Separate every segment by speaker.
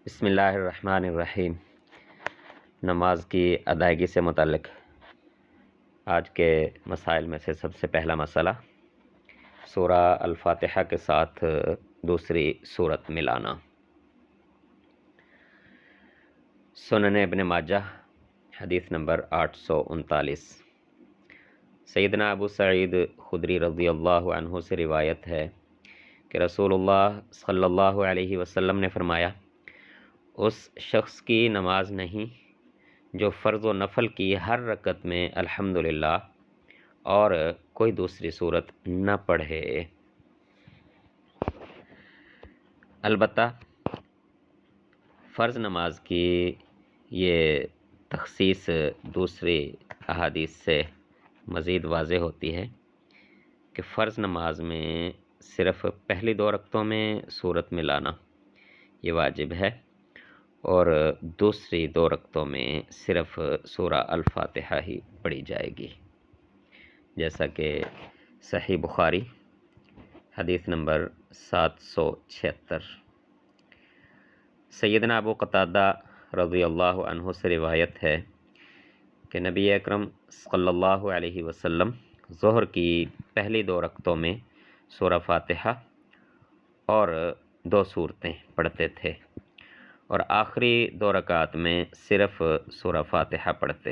Speaker 1: بسم اللہ الرحمن الرحیم۔ نماز کی ادائیگی سے متعلق آج کے مسائل میں سے سب سے پہلا مسئلہ سورہ الفاتحہ کے ساتھ دوسری سورت ملانا۔ سنن ابن ماجہ حدیث نمبر 839۔ سیدنا ابو سعید خدری رضی اللہ عنہ سے روایت ہے کہ رسول اللہ صلی اللہ علیہ وسلم نے فرمایا، اس شخص کی نماز نہیں جو فرض و نفل کی ہر رکعت میں الحمدللہ اور کوئی دوسری صورت نہ پڑھے۔ البتہ فرض نماز کی یہ تخصیص دوسری احادیث سے مزید واضح ہوتی ہے کہ فرض نماز میں صرف پہلی 2 رکعتوں میں صورت ملانا یہ واجب ہے، اور دوسری 2 رکعتوں میں صرف سورہ الفاتحہ ہی پڑھی جائے گی، جیسا کہ صحیح بخاری حدیث نمبر 776۔ سیدنا ابو قتادہ رضی اللہ عنہ سے روایت ہے کہ نبی اکرم صلی اللہ علیہ وسلم ظہر کی پہلی 2 رکعتوں میں سورہ فاتحہ اور 2 سورتیں پڑھتے تھے، اور آخری 2 رکعات میں صرف سورہ فاتحہ پڑھتے۔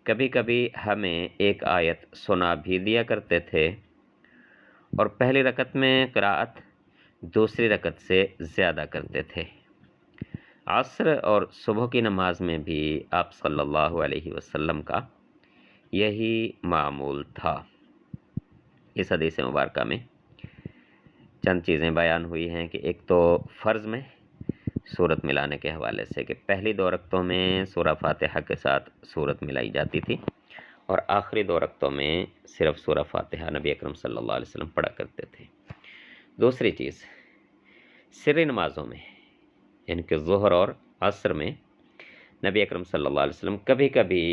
Speaker 1: کبھی کبھی ہمیں ایک آیت سنا بھی دیا کرتے تھے، اور پہلی رکعت میں قراءت دوسری رکعت سے زیادہ کرتے تھے۔ عصر اور صبح کی نماز میں بھی آپ صلی اللہ علیہ وسلم کا یہی معمول تھا۔ اس حدیث مبارکہ میں چند چیزیں بیان ہوئی ہیں کہ ایک تو فرض میں سورت ملانے کے حوالے سے کہ پہلی 2 رکعتوں میں سورہ فاتحہ کے ساتھ سورت ملائی جاتی تھی، اور آخری 2 رکعتوں میں صرف سورہ فاتحہ نبی اکرم صلی اللہ علیہ وسلم پڑھا کرتے تھے۔ دوسری چیز، سری نمازوں میں یعنی کہ ظہر اور عصر میں نبی اکرم صلی اللہ علیہ وسلم کبھی کبھی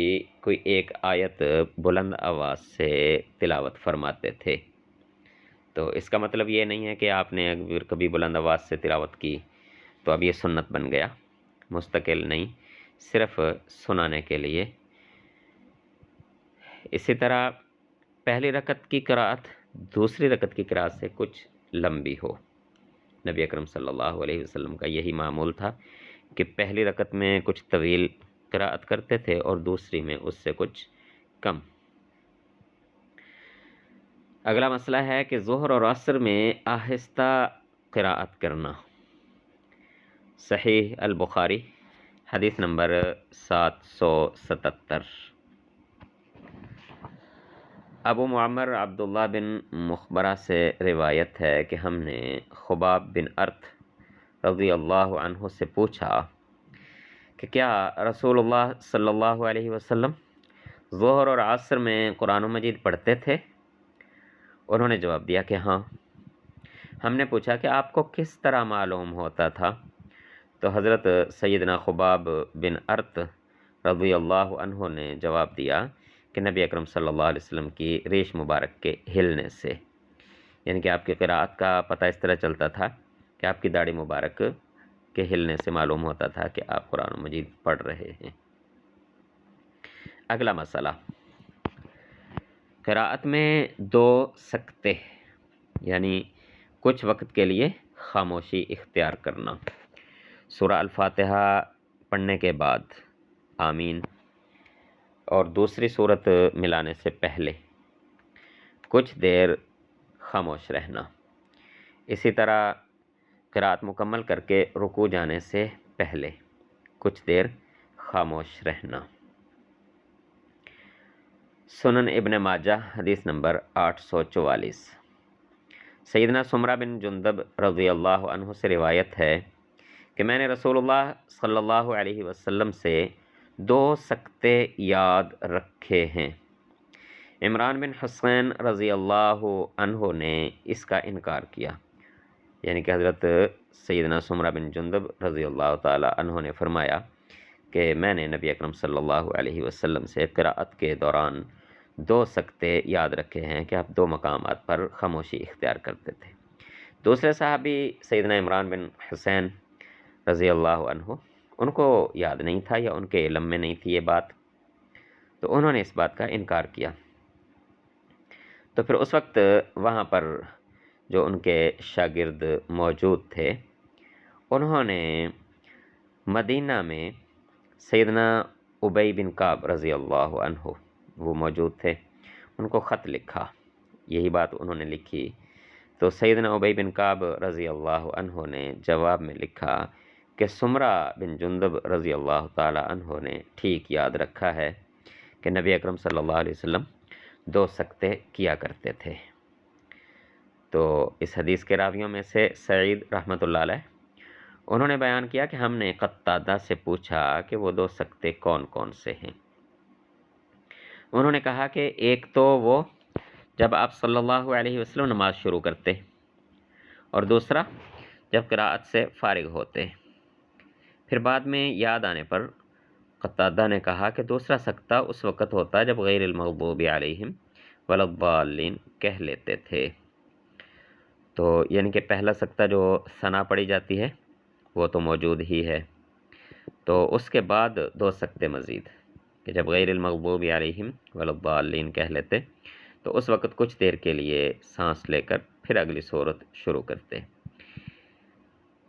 Speaker 1: کوئی ایک آیت بلند آواز سے تلاوت فرماتے تھے۔ تو اس کا مطلب یہ نہیں ہے کہ آپ نے اگر کبھی بلند آواز سے تلاوت کی تو اب یہ سنت بن گیا، مستقل نہیں، صرف سنانے کے لیے۔ اسی طرح پہلی رکعت کی قراءت دوسری رکعت کی قراءت سے کچھ لمبی ہو، نبی اکرم صلی اللہ علیہ وسلم کا یہی معمول تھا کہ پہلی رکعت میں کچھ طویل قراءت کرتے تھے اور دوسری میں اس سے کچھ کم۔ اگلا مسئلہ ہے کہ ظہر اور عصر میں آہستہ قراءت کرنا۔ صحیح البخاری حدیث نمبر 777۔ ابو معمر عبداللہ بن مخبرہ سے روایت ہے کہ ہم نے خباب بن ارت رضی اللہ عنہ سے پوچھا کہ کیا رسول اللہ صلی اللہ علیہ وسلم ظہر اور عصر میں قرآن مجید پڑھتے تھے؟ انہوں نے جواب دیا کہ ہاں۔ ہم نے پوچھا کہ آپ کو کس طرح معلوم ہوتا تھا؟ تو حضرت سیدنا خباب بن ارت رضی اللہ عنہ نے جواب دیا کہ نبی اکرم صلی اللہ علیہ وسلم کی ریش مبارک کے ہلنے سے، یعنی کہ آپ کی قراءت کا پتہ اس طرح چلتا تھا کہ آپ کی داڑھی مبارک کے ہلنے سے معلوم ہوتا تھا کہ آپ قرآن مجید پڑھ رہے ہیں۔ اگلا مسئلہ، قراءت میں 2 سکتے یعنی کچھ وقت کے لیے خاموشی اختیار کرنا۔ سورہ الفاتحہ پڑھنے کے بعد آمین اور دوسری صورت ملانے سے پہلے کچھ دیر خاموش رہنا۔ اسی طرح قراءت مکمل کر کے رکوع جانے سے پہلے کچھ دیر خاموش رہنا۔ سنن ابن ماجہ حدیث نمبر 844۔ سیدنا سمرہ بن جندب رضی اللہ عنہ سے روایت ہے کہ میں نے رسول اللہ صلی اللہ علیہ وسلم سے 2 سکتے یاد رکھے ہیں۔ عمران بن حسین رضی اللہ عنہ نے اس کا انکار کیا، یعنی کہ حضرت سیدنا سمرہ بن جندب رضی اللہ تعالی عنہ نے فرمایا کہ میں نے نبی اکرم صلی اللہ علیہ وسلم سے قراءت کے دوران 2 سکتے یاد رکھے ہیں کہ آپ 2 مقامات پر خاموشی اختیار کرتے تھے۔ دوسرے صحابی سیدنا عمران بن حسین رضی اللہ عنہ ان کو یاد نہیں تھا یا ان کے علم میں نہیں تھی یہ بات، تو انہوں نے اس بات کا انکار کیا۔ تو پھر اس وقت وہاں پر جو ان کے شاگرد موجود تھے، انہوں نے مدینہ میں سیدنا ابی بن کعب رضی اللہ عنہ وہ موجود تھے، ان کو خط لکھا، یہی بات انہوں نے لکھی۔ تو سیدنا ابی بن کعب رضی اللہ عنہ نے جواب میں لکھا کہ سمرہ بن جندب رضی اللہ تعالی عنہ نے ٹھیک یاد رکھا ہے کہ نبی اکرم صلی اللہ علیہ وسلم 2 سکتے کیا کرتے تھے۔ تو اس حدیث کے راویوں میں سے سعید رحمۃ اللہ علیہ انہوں نے بیان کیا کہ ہم نے قتادہ سے پوچھا کہ وہ 2 سکتے کون کون سے ہیں۔ انہوں نے کہا کہ ایک تو وہ جب آپ صلی اللہ علیہ وسلم نماز شروع کرتے، اور دوسرا جب قراءت سے فارغ ہوتے۔ پھر بعد میں یاد آنے پر قتادہ نے کہا کہ دوسرا سکتہ اس وقت ہوتا جب غیر المغضوب علیہم ولا الضالین کہہ لیتے تھے۔ تو یعنی کہ پہلا سکتہ جو ثنا پڑھی جاتی ہے وہ تو موجود ہی ہے، تو اس کے بعد 2 سکتے مزید کہ جب غیر المغضوب علیہم ولا الضالین کہہ لیتے تو اس وقت کچھ دیر کے لیے سانس لے کر پھر اگلی صورت شروع کرتے۔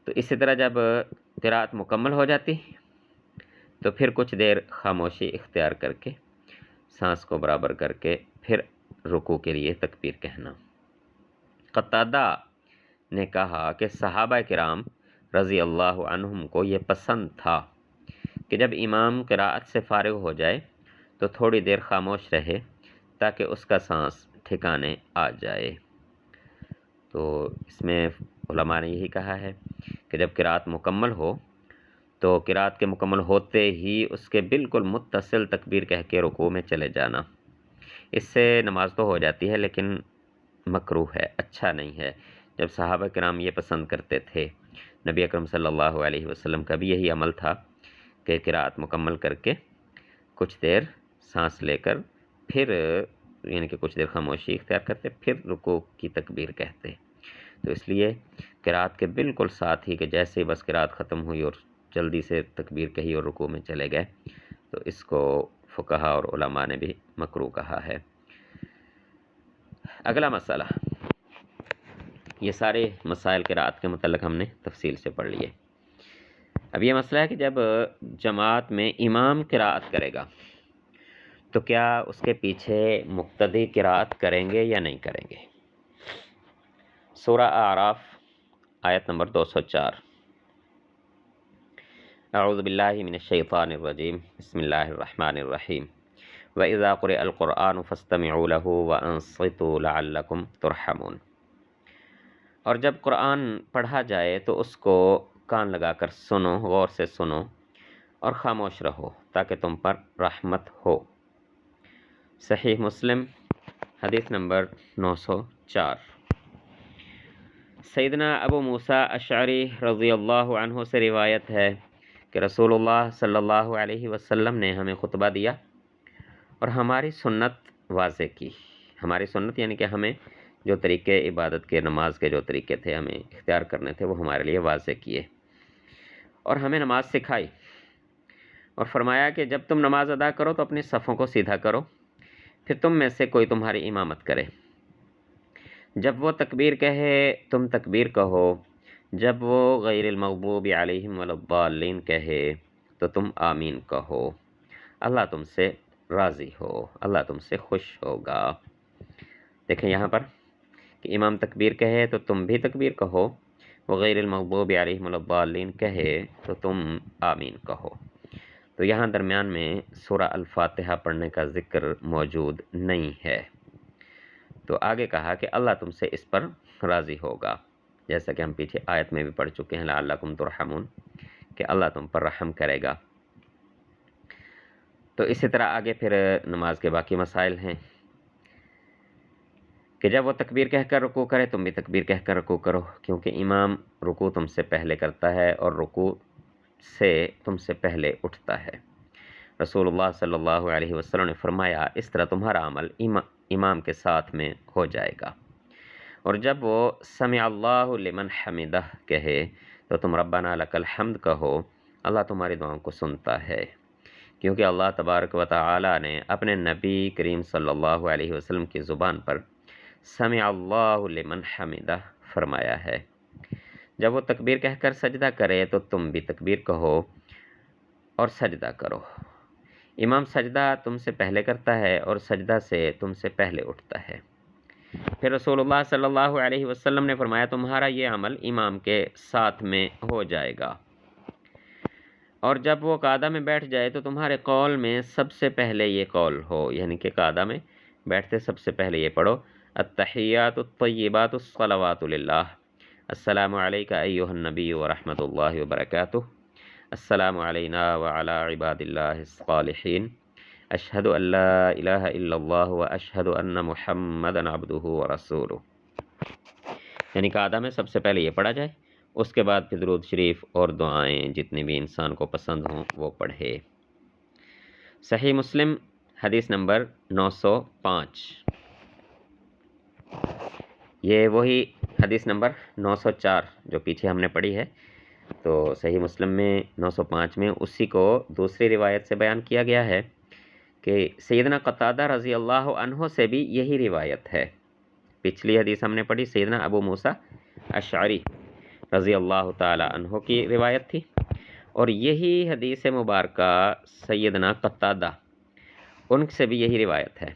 Speaker 1: تو اسی طرح جب قراءت مکمل ہو جاتی تو پھر کچھ دیر خاموشی اختیار کر کے سانس کو برابر کر کے پھر رکوع کے لیے تکبیر کہنا۔ قتادہ نے کہا کہ صحابہ کرام رضی اللہ عنہم کو یہ پسند تھا کہ جب امام قراءت سے فارغ ہو جائے تو تھوڑی دیر خاموش رہے تاکہ اس کا سانس ٹھکانے آ جائے۔ تو اس میں علماء نے یہی کہا ہے کہ جب قراءت مکمل ہو تو قراءت کے مکمل ہوتے ہی اس کے بالکل متصل تکبیر کہہ کے رکوع میں چلے جانا۔ اس سے نماز تو ہو جاتی ہے لیکن مکروہ ہے، اچھا نہیں ہے۔ جب صحابہ کرام یہ پسند کرتے تھے، نبی اکرم صلی اللہ علیہ وسلم کا بھی یہی عمل تھا کہ قراءت مکمل کر کے کچھ دیر سانس لے کر پھر یعنی کہ کچھ دیر خاموشی اختیار کرتے پھر رکوع کی تکبیر کہتے۔ تو اس لیے قراءت کے بالکل ساتھ ہی کہ جیسے ہی بس قراءت ختم ہوئی اور جلدی سے تکبیر کہی اور رکوع میں چلے گئے، تو اس کو فقہا اور علماء نے بھی مکروہ کہا ہے۔ اگلا مسئلہ، یہ سارے مسائل قراءت کے متعلق ہم نے تفصیل سے پڑھ لیے۔ اب یہ مسئلہ ہے کہ جب جماعت میں امام قراءت کرے گا تو کیا اس کے پیچھے مقتدی قراءت کریں گے یا نہیں کریں گے؟ سورہ اعراف آیت نمبر 204۔ اعوذ باللہ من الشیطان الرجیم، بسم اللہ الرحمن الرحیم۔ وَإِذَا قُرِئَ الْقُرْآنُ فَاسْتَمِعُوا لَهُ وَأَنصِتُوا لَعَلَّكُمْ تُرْحَمُونَ۔ اور جب قرآن پڑھا جائے تو اس کو کان لگا کر سنو، غور سے سنو اور خاموش رہو تاکہ تم پر رحمت ہو۔ صحیح مسلم حدیث نمبر 904۔ سیدنا ابو موسیٰ اشعری رضی اللہ عنہ سے روایت ہے کہ رسول اللہ صلی اللہ علیہ وسلم نے ہمیں خطبہ دیا اور ہماری سنت واضح کی۔ ہماری سنت یعنی کہ ہمیں جو طریقے عبادت کے، نماز کے جو طریقے تھے ہمیں اختیار کرنے تھے وہ ہمارے لیے واضح کیے، اور ہمیں نماز سکھائی اور فرمایا کہ جب تم نماز ادا کرو تو اپنی صفوں کو سیدھا کرو، پھر تم میں سے کوئی تمہاری امامت کرے۔ جب وہ تکبیر کہے تم تکبیر کہو، جب وہ غیر المغضوب علیہم ولا الضالین کہے تو تم آمین کہو۔ اللہ تم سے راضی ہو، اللہ تم سے خوش ہوگا۔ دیکھیں یہاں پر کہ امام تکبیر کہے تو تم بھی تکبیر کہو، وہ غیر المغضوب علیہم ولا الضالین کہے تو تم آمین کہو۔ تو یہاں درمیان میں سورہ الفاتحہ پڑھنے کا ذکر موجود نہیں ہے۔ تو آگے کہا کہ اللہ تم سے اس پر راضی ہوگا، جیسا کہ ہم پیچھے آیت میں بھی پڑھ چکے ہیں لعلکم ترحمون، کہ اللہ تم پر رحم کرے گا۔ تو اسی طرح آگے پھر نماز کے باقی مسائل ہیں کہ جب وہ تکبیر کہہ کر رکوع کرے تم بھی تکبیر کہہ کر رکوع کرو، کیونکہ امام رکوع تم سے پہلے کرتا ہے اور رکوع سے تم سے پہلے اٹھتا ہے۔ رسول اللہ صلی اللہ علیہ وسلم نے فرمایا اس طرح تمہارا عمل امام کے ساتھ میں ہو جائے گا۔ اور جب وہ سمع اللہ لمن حمدہ کہے تو تم ربنا لکل حمد کہو، اللہ تمہاری دعاؤں کو سنتا ہے، کیونکہ اللہ تبارک و تعالی نے اپنے نبی کریم صلی اللہ علیہ وسلم کی زبان پر سمع اللہ لمن حمدہ فرمایا ہے۔ جب وہ تکبیر کہہ کر سجدہ کرے تو تم بھی تکبیر کہو اور سجدہ کرو۔ امام سجدہ تم سے پہلے کرتا ہے اور سجدہ سے تم سے پہلے اٹھتا ہے۔ پھر رسول اللہ صلی اللہ علیہ وسلم نے فرمایا تمہارا یہ عمل امام کے ساتھ میں ہو جائے گا، اور جب وہ قعدہ میں بیٹھ جائے تو تمہارے قول میں سب سے پہلے یہ قول ہو، یعنی کہ قعدہ میں بیٹھتے سب سے پہلے یہ پڑھو التحیات الطیبات الصلوات للہ، السلام علیک ایھا النبی ورحمۃ اللہ وبرکاتہ، السلام علینا وعلی عباد اللہ الصالحین، اشہد ان لا الہ الا اللہ واشہد ان محمدا عبدہ ورسولہ۔ یعنی قعدہ میں سب سے پہلے یہ پڑھا جائے، اس کے بعد پھر درود شریف اور دعائیں جتنی بھی انسان کو پسند ہوں وہ پڑھے۔ صحیح مسلم حدیث نمبر 905۔ یہ وہی حدیث نمبر 904 جو پیچھے ہم نے پڑھی ہے، تو صحیح مسلم میں 905 میں اسی کو دوسری روایت سے بیان کیا گیا ہے کہ سیدنا قتادہ رضی اللہ عنہ سے بھی یہی روایت ہے۔ پچھلی حدیث ہم نے پڑھی سیدنا ابو موسیٰ اشعری رضی اللہ تعالی عنہ کی روایت تھی، اور یہی حدیث مبارکہ سیدنا قتادہ ان سے بھی یہی روایت ہے،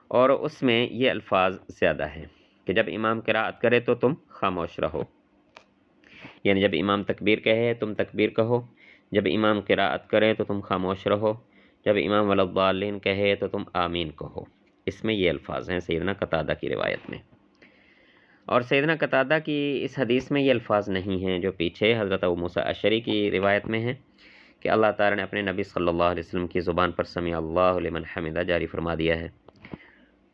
Speaker 1: اور اس میں یہ الفاظ زیادہ ہیں کہ جب امام قرأت کرے تو تم خاموش رہو، یعنی جب امام تکبیر کہے تم تکبیر کہو، جب امام قرأت کرے تو تم خاموش رہو، جب امام ولا الضالین کہے تو تم آمین کہو۔ اس میں یہ الفاظ ہیں سیدنا قتادہ کی روایت میں، اور سیدنا قتادہ کی اس حدیث میں یہ الفاظ نہیں ہیں جو پیچھے حضرت ابو موسیٰ اشعری کی روایت میں ہیں کہ اللہ تعالیٰ نے اپنے نبی صلی اللہ علیہ وسلم کی زبان پر سمیع اللہ لمن حمدہ جاری فرما دیا ہے۔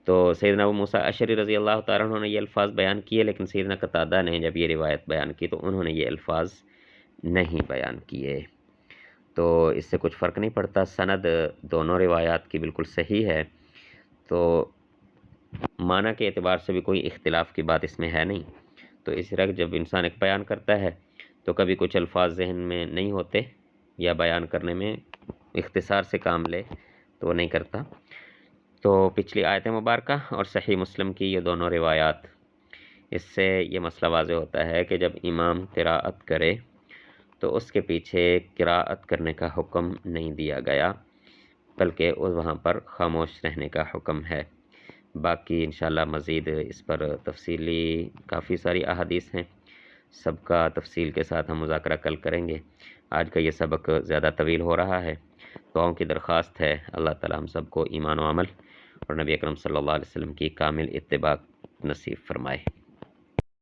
Speaker 1: تو سیدنا ابو موسیٰ اشعری رضی اللہ تعالیٰ عنہ نے یہ الفاظ بیان کیے، لیکن سیدنا قتادہ نے جب یہ روایت بیان کی تو انہوں نے یہ الفاظ نہیں بیان کیے، تو اس سے کچھ فرق نہیں پڑتا، سند دونوں روایات کی بالکل صحیح ہے، تو معنی کے اعتبار سے بھی کوئی اختلاف کی بات اس میں ہے نہیں۔ تو اس طرح جب انسان ایک بیان کرتا ہے تو کبھی کچھ الفاظ ذہن میں نہیں ہوتے یا بیان کرنے میں اختصار سے کام لے تو وہ نہیں کرتا۔ تو پچھلی آیت مبارکہ اور صحیح مسلم کی یہ دونوں روایات، اس سے یہ مسئلہ واضح ہوتا ہے کہ جب امام قراءت کرے تو اس کے پیچھے قراءت کرنے کا حکم نہیں دیا گیا، بلکہ وہاں پر خاموش رہنے کا حکم ہے۔ باقی انشاءاللہ مزید اس پر تفصیلی کافی ساری احادیث ہیں، سب کا تفصیل کے ساتھ ہم مذاکرہ کل کریں گے۔ آج کا یہ سبق زیادہ طویل ہو رہا ہے، دعاؤں کی درخواست ہے اللہ تعالی ہم سب کو ایمان و عمل اور نبی اکرم صلی اللہ علیہ وسلم کی کامل اتباع نصیب فرمائے۔